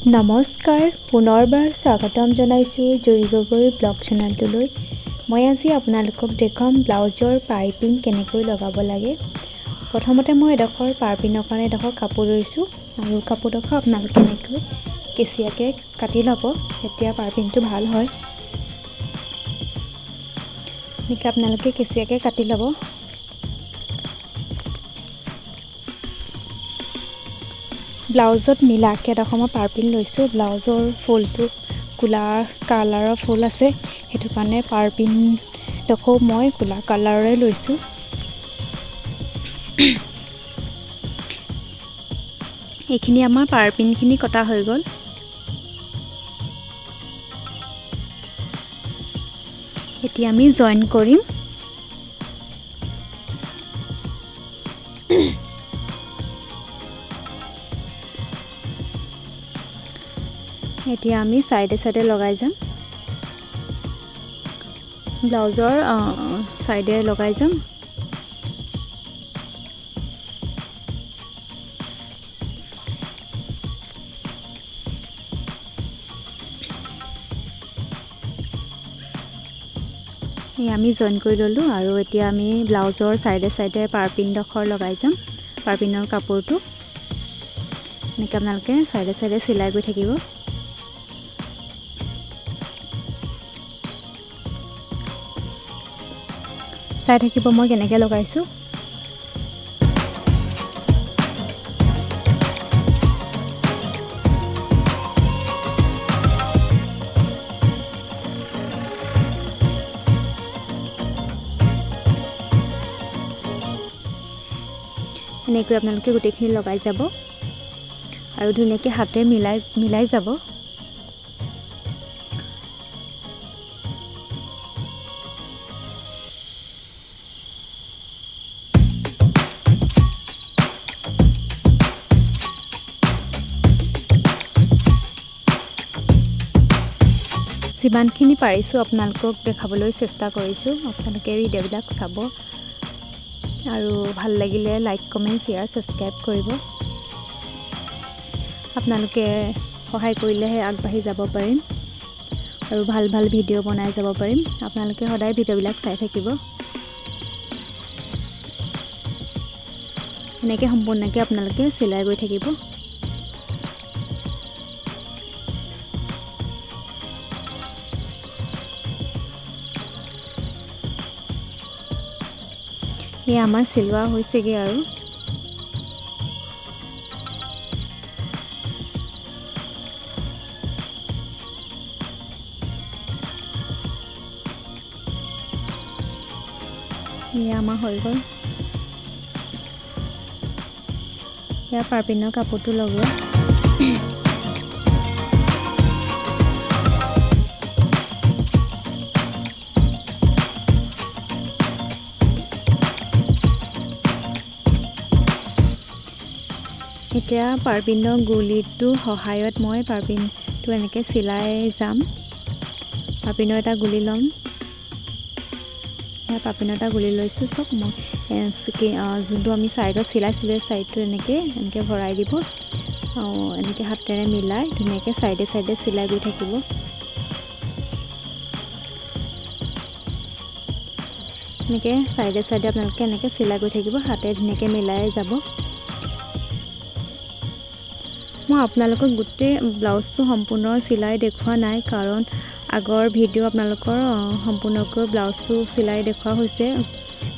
নমস্কাৰ পুনৰবাৰ স্বাগতম জনাইছোঁ জুৰি গগৈ ব্লগ চেনেলটোলৈ। মই আজি আপোনালোকক দেখাম ব্লাউজৰ পাইপিং কেনেকৈ লগাব লাগে। প্ৰথমতে মই এডোখৰ পাইপিঙৰ কাৰণে এডোখৰ কাপোৰ লৈছোঁ আৰু কাপোৰডোখৰ আপোনালোকে এনেকৈ কেঁচিয়াকৈ কাটি ল'ব, তেতিয়া পাইপিংটো ভাল হয়। এনেকৈ আপোনালোকে কেঁচিয়াকৈ কাটি ল'ব। ব্লাউজত মিলাকৈ এডোখৰ মই পাইপিং লৈছোঁ। ব্লাউজৰ ফুলটো ক'লা কালাৰৰ ফুল আছে, সেইটো কাৰণে পাইপিংডোখৰ মই ক'লা কালাৰৰে লৈছোঁ। এইখিনি আমাৰ পাইপিংখিনি কটা হৈ গ'ল। এতিয়া আমি জইন কৰিম। এতিয়া আমি সাইডে সাইডে লগাই যাম। ব্লাউজৰ সাইডে লগাই যাম। আমি জইন কৰি ললোঁ আৰু এতিয়া আমি ব্লাউজৰ সাইডে সাইডে পাইপিংডোখৰ লগাই যাম। পাইপিঙৰ কাপোৰটো এনেকৈ আপোনালোকে সাইডে সাইডে চিলাই গৈ থাকিব। চাই থাকিব মই কেনেকৈ লগাইছোঁ। এনেকৈ আপোনালোকে গোটেইখিনি লগাই যাব আৰু ধুনীয়াকৈ হাতে মিলাই যাব। যিমানখিনি পাৰিছোঁ আপোনালোকক দেখাবলৈ চেষ্টা কৰিছোঁ। আপোনালোকে ভিডিঅ'বিলাক চাব আৰু ভাল লাগিলে লাইক কমেণ্ট শ্বেয়াৰ ছাবস্ক্ৰাইব কৰিব। আপোনালোকে সহায় কৰিলেহে আগবাঢ়ি যাব পাৰিম আৰু ভাল ভাল ভিডিঅ' বনাই যাব পাৰিম। আপোনালোকে সদায় ভিডিঅ'বিলাক চাই থাকিব। এনেকৈ সম্পূৰ্ণকৈ আপোনালোকে চিলাই গৈ থাকিব। এয়া আমাৰ চিলোৱা হৈছেগৈ আৰু এয়া আমাৰ হৈ গ'ল। এয়া পাইপিঙৰ কাপোৰটো লগোৱা। এতিয়া পাইপিঙৰ গুলিটোৰ সহায়ত মই পাইপিংটো এনেকৈ চিলাই যাম। পাইপিঙৰ এটা গুলি ল'ম। পাইপিঙৰ এটা গুলি লৈছোঁ। চব মই যোনটো আমি ছাইডত চিলাইছিলোঁ ছাইডটো এনেকৈ ভৰাই দিব আৰু এনেকৈ হাতেৰে মিলাই ধুনীয়াকৈ ছাইডে ছাইডে চিলাই গৈ থাকিব। এনেকৈ ছাইডে ছাইডে আপোনালোকে এনেকৈ চিলাই গৈ থাকিব, হাতে ধুনীয়াকৈ মিলাই যাব। মই আপোনালোকক গোটেই ব্লাউজটো সম্পূৰ্ণ চিলাই দেখুওৱা নাই, কাৰণ আগৰ ভিডিঅ' আপোনালোকৰ সম্পূৰ্ণকৈ ব্লাউজটো চিলাই দেখুওৱা হৈছে,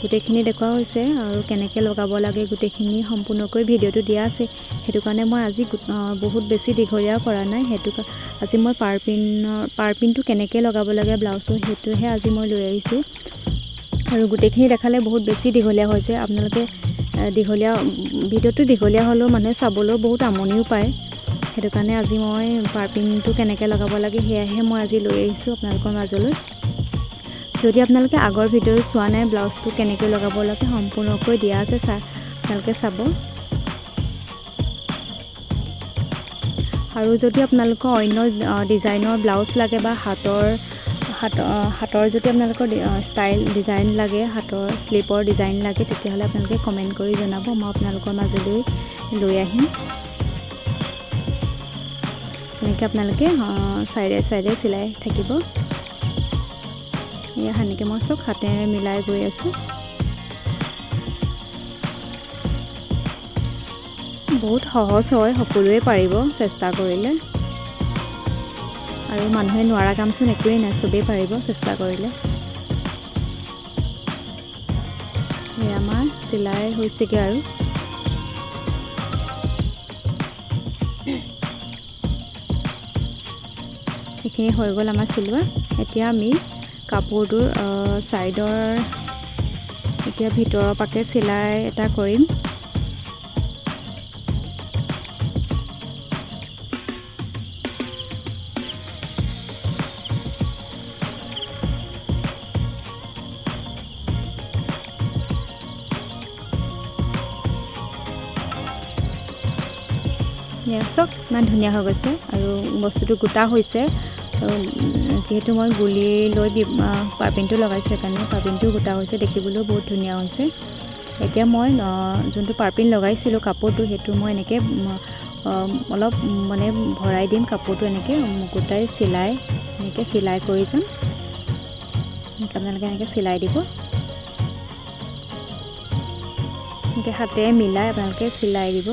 গোটেইখিনি দেখুওৱা হৈছে আৰু কেনেকৈ লগাব লাগে গোটেইখিনি সম্পূৰ্ণকৈ ভিডিঅ'টো দিয়া আছে। সেইটো কাৰণে মই আজি বহুত বেছি দীঘলীয়া কৰা নাই। আজি মই পাইপিংটো কেনেকৈ লগাব লাগে ব্লাউজৰ সেইটোহে আজি মই লৈ আহিছোঁ। আৰু গোটেইখিনি দেখালে বহুত বেছি দীঘলীয়া হৈ যায়। আপোনালোকে ভিডিঅ'টো দীঘলীয়া হ'লেও মানুহে চাবলৈও বহুত আমনিও পায়। সেইটো কাৰণে আজি মই পাইপিংটো কেনেকৈ লগাব লাগে সেয়াহে মই আজি লৈ আহিছোঁ আপোনালোকৰ মাজলৈ। যদি আপোনালোকে আগৰ ভিডিঅ'টো চোৱা নাই, ব্লাউজটো কেনেকৈ লগাব লাগে সম্পূৰ্ণকৈ দিয়া আছে, আপোনালোকে চাব। আৰু যদি আপোনালোকৰ অন্য ডিজাইনৰ ব্লাউজ লাগে বা হাতৰ যদি আপোনালোকৰ ষ্টাইল ডিজাইন লাগে, হাতৰ ক্লিপৰ ডিজাইন লাগে, তেতিয়াহ'লে আপোনালোকে কমেণ্ট কৰি জনাব। মই আপোনালোকৰ মাজলৈ লৈ আহিম। এনেকৈ আপোনালোকে চাইডে চাইডে চিলাই থাকিব। এয়া সেনেকৈ মই চব হাতেৰে মিলাই গৈ আছোঁ। বহুত সহজ হয়, সকলোৱে পাৰিব চেষ্টা কৰিলে। আৰু মানুহে নোৱাৰা কামচোন একোৱেই নাই, চবেই পাৰিব চেষ্টা কৰিলে। এয়া আমাৰ চিলাই হৈছেগৈ আৰু এইখিনি হৈ গ'ল আমাৰ চিলোৱা। এতিয়া আমি কাপোৰটোৰ ছাইডৰ এতিয়া ভিতৰৰ পাকে চিলাই এটা কৰিম। চাওক ইমান ধুনীয়া হৈ গৈছে আৰু বস্তুটো গোটা হৈছে। যিহেতু মই গুলি লৈ পাৰ্পিনটো লগাইছোঁ, সেইকাৰণে পাৰ্পিনটো গোটা হৈছে, দেখিবলৈও বহুত ধুনীয়া হৈছে। এতিয়া মই যোনটো পাৰ্পিন লগাইছিলোঁ কাপোৰটো, সেইটো মই এনেকৈ অলপ মানে ভৰাই দিম কাপোৰটো, এনেকৈ গোটাই এনেকৈ চিলাই কৰি যাম। আপোনালোকে এনেকৈ চিলাই দিব, এনেকৈ হাতেৰে মিলাই আপোনালোকে চিলাই দিব।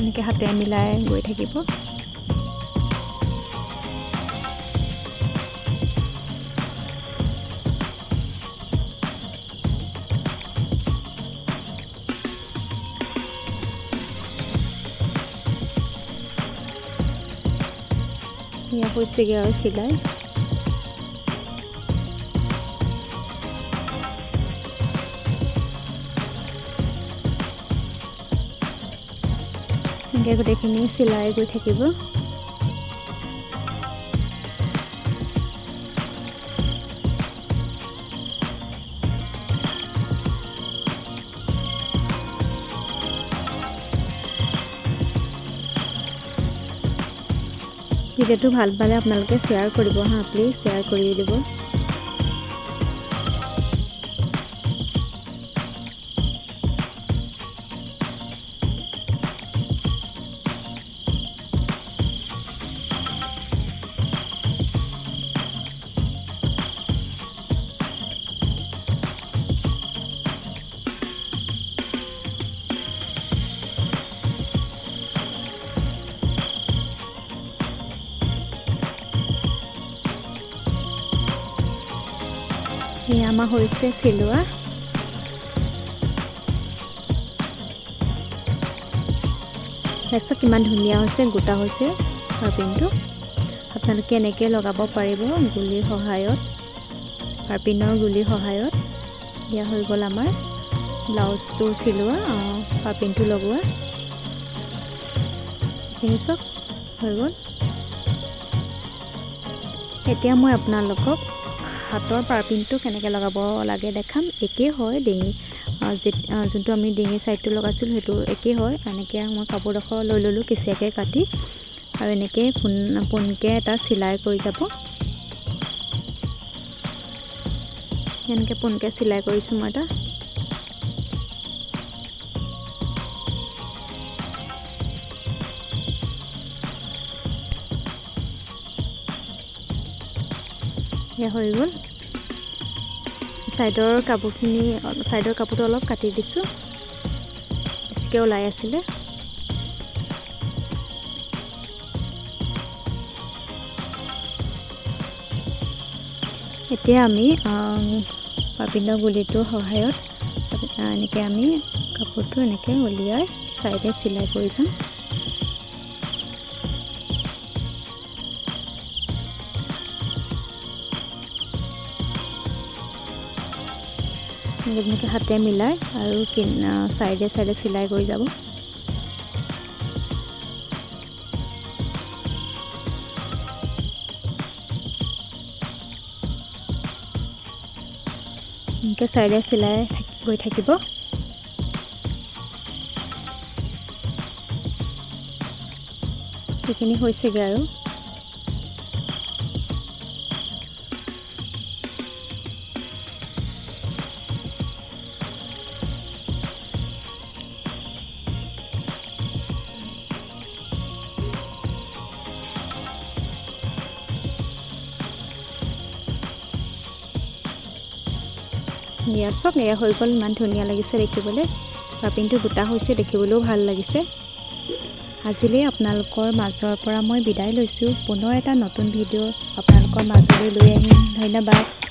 এনেকৈ হাতেৰে মিলাই গৈ থাকিব। এয়া হৈছেগৈ আৰু চিলাই। এনেকৈ গোটেইখিনি চিলাই গৈ থাকিব। ভিডিঅ'টো ভাল পালে আপোনালোকে শ্বেয়াৰ কৰিব হা, প্লিজ শ্বেয়াৰ কৰি দিব। এয়া আমাৰ হৈছে চিলোৱা। চাওক কিমান ধুনীয়া হৈছে, গোটা হৈছে পাৰ্পিনটো। আপোনালোকে এনেকৈ লগাব পাৰিব গুলিৰ সহায়ত, পাৰ্পিনৰ গুলিৰ সহায়ত। এয়া হৈ গ'ল আমাৰ ব্লাউজটো চিলোৱা, পাৰ্পিনটো লগোৱা। এইখিনি চাওক হৈ গ'ল। এতিয়া মই আপোনালোকক হাতৰ পাৰ্পিনটো কেনেকৈ লগাব লাগে দেখাম। একেই হয়, যোনটো আমি ডিঙি ছাইডটো লগাইছিলোঁ সেইটো একেই হয়। এনেকৈ মই কাপোৰডোখৰ লৈ ল'লোঁ কেঁচিয়াকৈ কাটি, আৰু এনেকৈ পোনকৈ এটা চিলাই কৰি যাব। এনেকৈ পোনকৈ চিলাই কৰিছোঁ মই এটা। হৈ গ'ল। ছাইডৰ কাপোৰটো অলপ কাটি দিছোঁ, বেছিকৈ ওলাই আছিলে। এতিয়া আমি পাৰ্পিনৰ গুলিটোৰ সহায়ত এনেকৈ আমি কাপোৰটো এনেকৈ উলিয়াই ছাইডে চিলাই কৰি যাম। এনেকৈ হাতে মিলাই আৰু চাইডে চাইডে চিলাই কৰি যাব। এনেকৈ চাইডে চিলাই গৈ থাকিব। এইখিনি হৈছেগৈ আৰু চাওক এয়া হৈ গ'ল ইমান ধুনীয়া লাগিছে দেখিবলৈ পাপিনটো গোটা হৈছে দেখিবলৈও ভাল লাগিছে আজিলৈ আপোনালোকৰ মাজৰ পৰা মই বিদায় লৈছোঁ পুনৰ এটা নতুন ভিডিঅ' আপোনালোকৰ মাজলৈ লৈ আহিম ধন্যবাদ